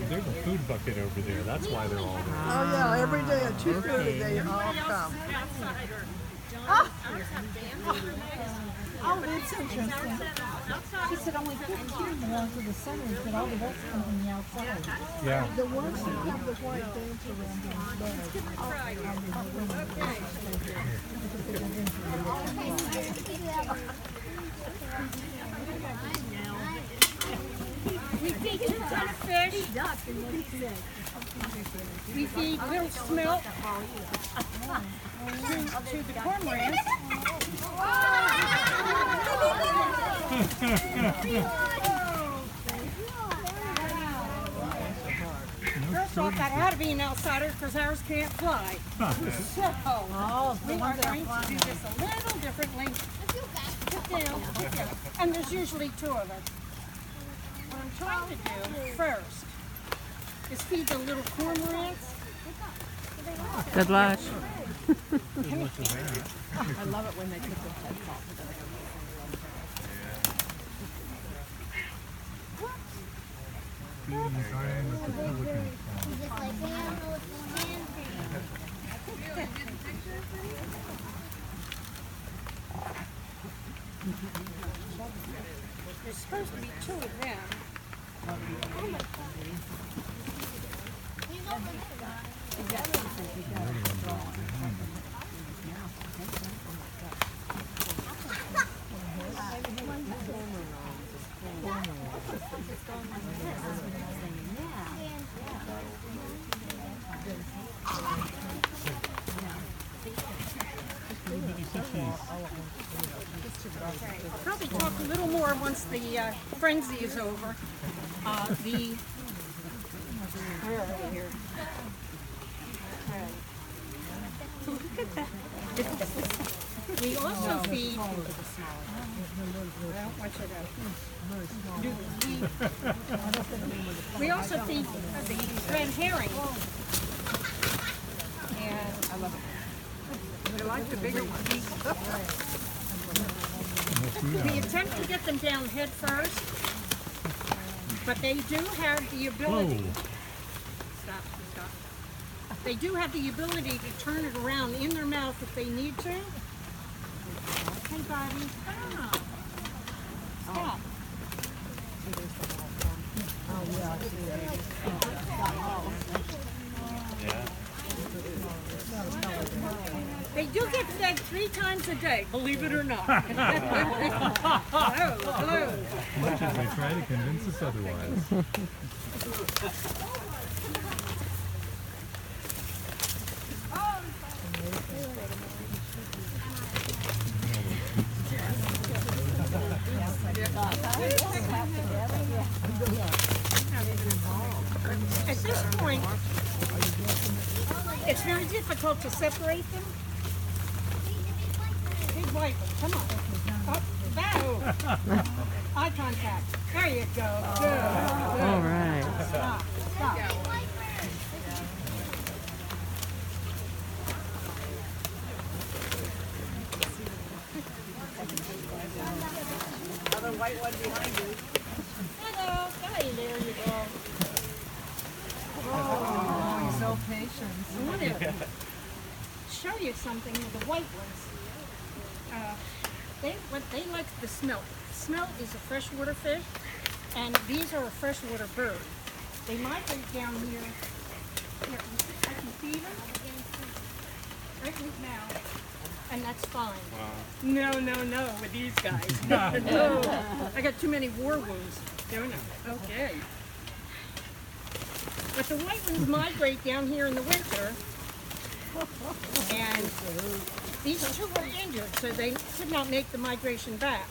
there's a food bucket over there. That's why they're all there. Oh yeah, every day at 2:30 they all come. Oh, that's interesting. She said only 15 belong to the centers, but all the rest come from the outside. Yeah. The ones that have the white dance around their We feed 2 ton of fish. We feed little smelt to the cormorants. First off, that had to be an outsider because ours can't fly. So, we are going to do this a little differently. Sit down. And there's usually 2 of us. What I'm trying to do first is feed the little cormorants. Good luck. I love it when they put their heads off. Feeding time at the Pelican. There's supposed to be 2 of them. I'll probably talk a little more once the frenzy is over. Where are we here? Look at that. We also feed. We also feed the red herring. And I love it. I like the bigger ones. We attempt to get them down head first, but they do have the ability. Stop. They do have the ability to turn it around in their mouth if they need to. Hey, buddy. Stop. They do get fed 3 times a day, believe it or not. Hello. Much as they try to convince us otherwise. At this point, it's very difficult to separate them. Big white one, come on. Up, back. Eye contact. There you go. Good. All right. Stop. Another white one behind you. Hello. Hey, there you go. Oh, he's so patient. I want to show you something with the white ones. They like the smelt. Smelt is a freshwater fish, and these are a freshwater bird. They migrate down here. Here, I can feed them right now, and that's fine. No, with these guys. No, I got too many war wounds. No. Okay. But the white ones migrate down here in the winter, and these 2 were injured, so they could not make the migration back.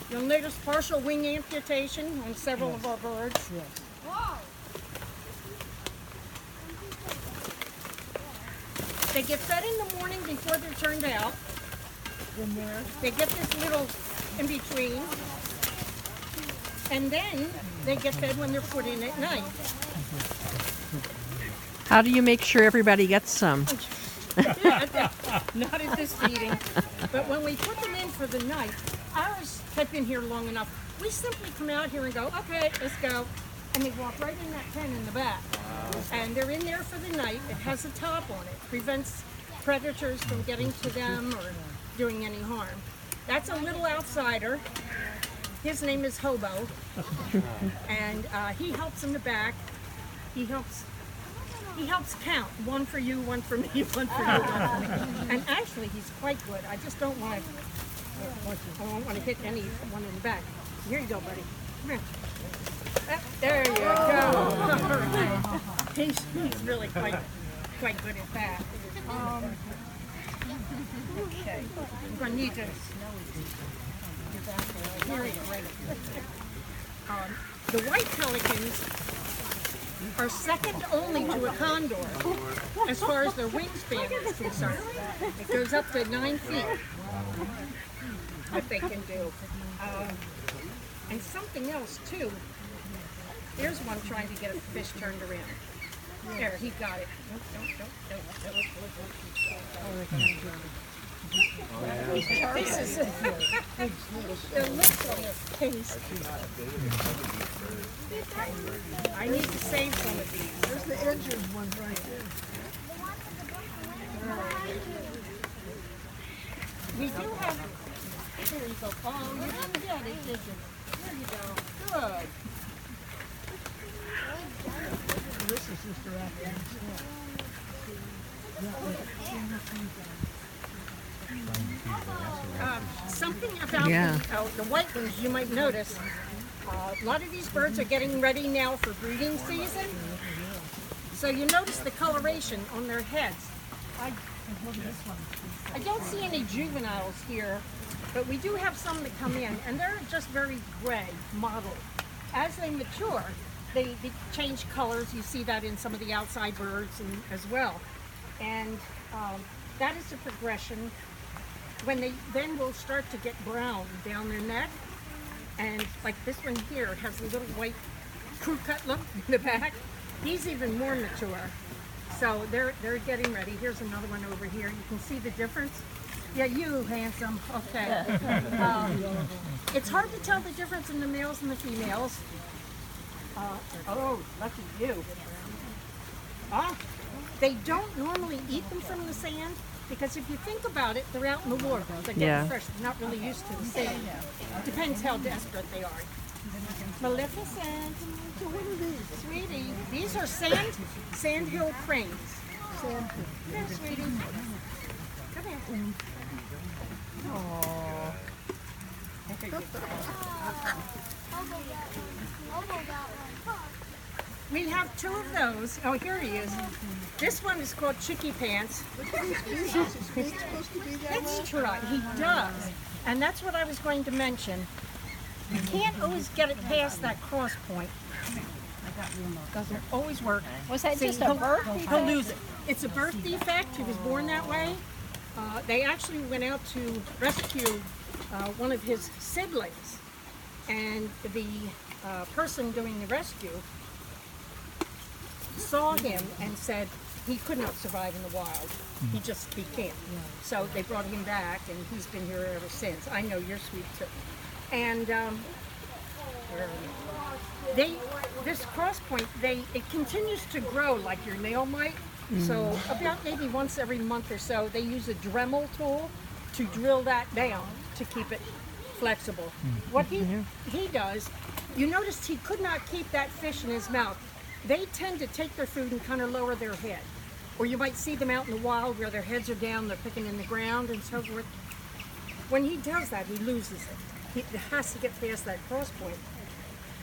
You'll notice partial wing amputation on several of our birds. They get fed in the morning before they're turned out. They get this little in between, and then they get fed when they're put in at night. How do you make sure everybody gets some? Not at this feeding, but when we put them in for the night, ours have been here long enough. We simply come out here and go, okay, let's go. and they walk right in that pen in the back. And they're in there for the night. It has a top on it. Prevents predators from getting to them or doing any harm. That's a little outsider. His name is Hobo. And he helps in the back. He helps count. One for you, one for me, one for you, one for me. And actually, he's quite good. I just don't want to hit anyone in the back. Here you go, buddy. Come here. There you go. He's really quite good at that. Okay. I'm going to need to. Here you go. The white pelicans are second only to a condor as far as their wingspan is concerned. It goes up to 9 feet, what they can do. And something else too. There's one trying to get a fish turned around. There, he got it. Don't. This is the lips on his face. I need to save some of these. There's the injured one right there. We do have. Here you go. Oh, you didn't get it, did you? There you go. Good. This is just around the Something about the white ones you might notice. A lot of these birds are getting ready now for breeding season. So you notice the coloration on their heads. I don't see any juveniles here, but we do have some that come in, and they're just very gray, mottled. As they mature, they change colors. You see that in some of the outside birds as well. And that is a progression. When they then will start to get brown down their neck, and like this one here has a little white crew cut look in the back. He's even more mature. So they're getting ready. Here's another one over here. You can see the difference. Yeah, you handsome. Okay. It's hard to tell the difference in the males and the females. Oh, lucky you. They don't normally eat them from the sand because if you think about it, they're out in the water. They're getting fresh. They're not really used to the sand. Depends how desperate they are. Maleficent. So what are these? Sweetie, these are sandhill cranes. Here, sweetie. Come here. Aww. We have 2 of those. Oh, here he is. This one is called Chicky Pants. That's right, he does. And that's what I was going to mention. You can't always get it past that cross point. Doesn't always work. Was that just a birth defect? He'll lose it. It's a birth defect. He was born that way. They actually went out to rescue one of his siblings. And the person doing the rescue saw him and said he could not survive in the wild. He can't. So they brought him back, and he's been here ever since. I know you're sweet too. And this cross point, it continues to grow like your nail might. So about maybe once every month or so, they use a Dremel tool to drill that down to keep it flexible. What he does, you noticed he could not keep that fish in his mouth. They tend to take their food and kind of lower their head. Or you might see them out in the wild where their heads are down, they're picking in the ground and so forth. When he does that, he loses it. He has to get past that cross point.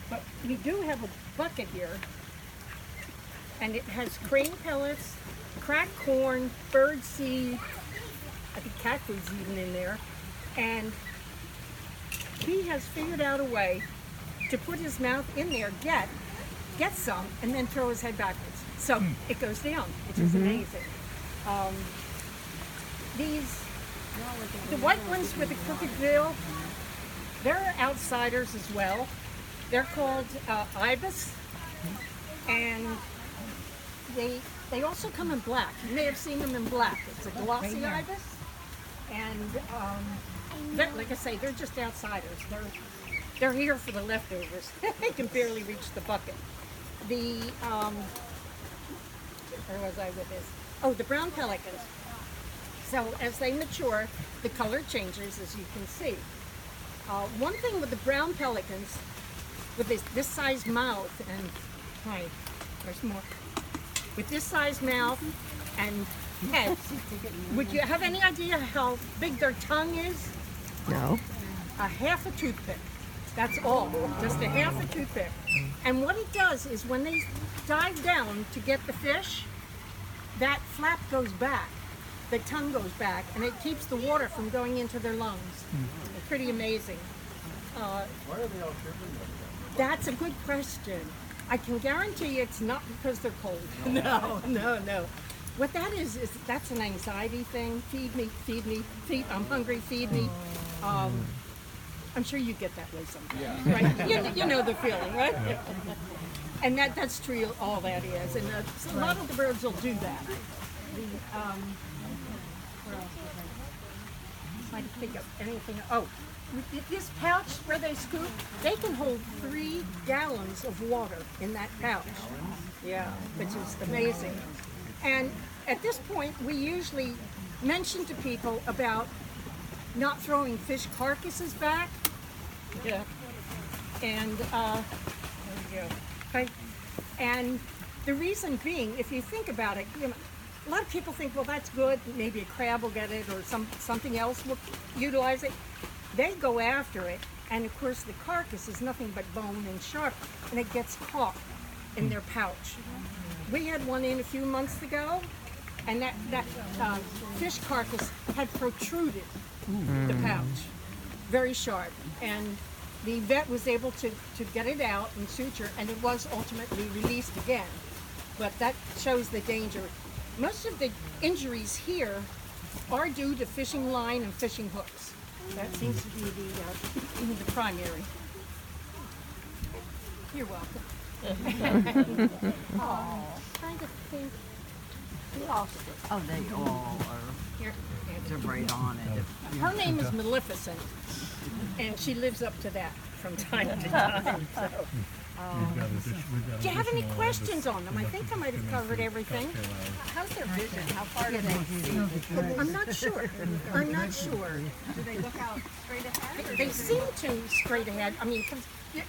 But we do have a bucket here, and it has crane pellets, cracked corn, bird seed, I think cat food's even in there, and he has figured out a way to put his mouth in there, get some, and then throw his head backwards. So it goes down, which is amazing. The white ones with the crooked bill, they're outsiders as well. They're called ibis, and they also come in black. You may have seen them in black. It's a glossy ibis, and like I say, they're just outsiders. they're here for the leftovers. They can barely reach the bucket. The, where was I with this? Oh, the brown pelicans. So as they mature, the color changes, as you can see. One thing with the brown pelicans, with this size mouth, and hi, there's more. With this size mouth and head, would you have any idea how big their tongue is? No. A half a toothpick. That's all, just a half a toothpick. And what it does is when they dive down to get the fish, that flap goes back, the tongue goes back, and it keeps the water from going into their lungs. It's pretty amazing. Why are they all shivering like that? That's a good question. I can guarantee you it's not because they're cold. No, no, no. What that is that's an anxiety thing. Feed me, I'm hungry, feed me. I'm sure you get that way sometimes, right? You know the feeling, right? And that's true, all that is. And so a lot of the birds will do that. Where else was I? Trying to think of anything. Oh, with this pouch where they scoop, they can hold 3 gallons of water in that pouch. Yeah, which is amazing. And at this point, we usually mention to people about not throwing fish carcasses back. Yeah. And there we go. Okay. And the reason being, if you think about it, you know, a lot of people think, well, that's good. Maybe a crab will get it, or something else will utilize it. They go after it, and of course, the carcass is nothing but bone and sharp, and it gets caught in their pouch. We had one in a few months ago, and that fish carcass had protruded the pouch, very sharp, and the vet was able to get it out and suture, and it was ultimately released again. But that shows the danger. Most of the injuries here are due to fishing line and fishing hooks. That seems to be the primary. You're welcome. Oh, trying to think. We lost it. Oh, they all are. Here. They're right on it. Her name is Maleficent, and she lives up to that from time to time. So. Do you have any questions on them? I think I might have covered everything. How's their vision? How far do they see? I'm not sure. I'm not sure. Do they look out straight ahead? They seem to straight ahead. I mean,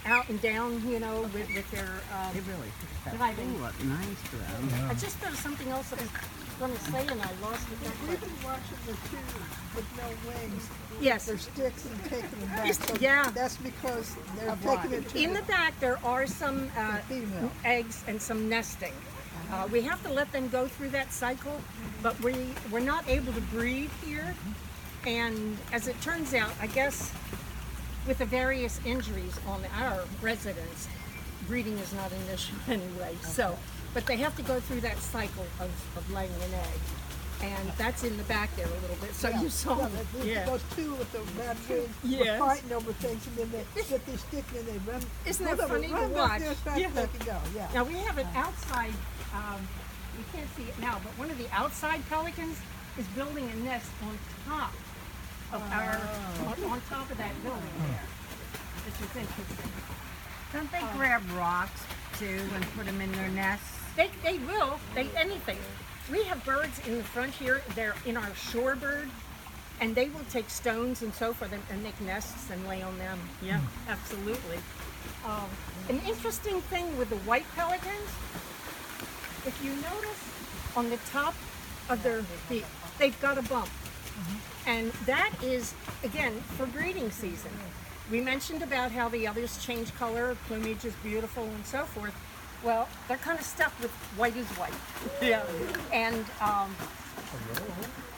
out and down, you know, with their They really diving. Ooh, what nice for them. I just thought of something else that I was going to say, and I lost it. We've been watching the two with no wings. Yes. They're sticks and taking them back. So Yeah. that's because they're taking it to In the back, there are some female. eggs and some nesting. We have to let them go through that cycle, but we're not able to breed here. And as it turns out, I guess with the various injuries on our residents, breeding is not an issue anyway. So, but they have to go through that cycle of laying an egg. And that's in the back there a little bit. So you saw them. Yeah. Those two with the bad wings Yes. were fighting over things, and then they get these stick and they run. Isn't that one of them funny to run watch? back there as fast as they can go. Yeah. Now we have an outside, you can't see it now, but one of the outside pelicans is building a nest on top of on top of that building there. Which is interesting. Don't they grab rocks too and put them in their nests? They will, anything. We have birds in the front here, they're in our shorebird, and they will take stones and so forth and make nests and lay on them. Yeah, absolutely. An interesting thing with the white pelicans, if you notice on the top of their beak, they've got a bump. And that is, again, for breeding season. We mentioned about how the others change color, plumage is beautiful and so forth. Well, they're kind of stuck with white is white. Yeah. And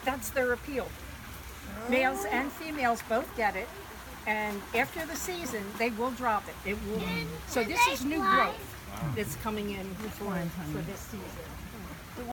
that's their appeal. Males and females both get it. And after the season, they will drop it. It will. So this is new growth that's coming in for this season.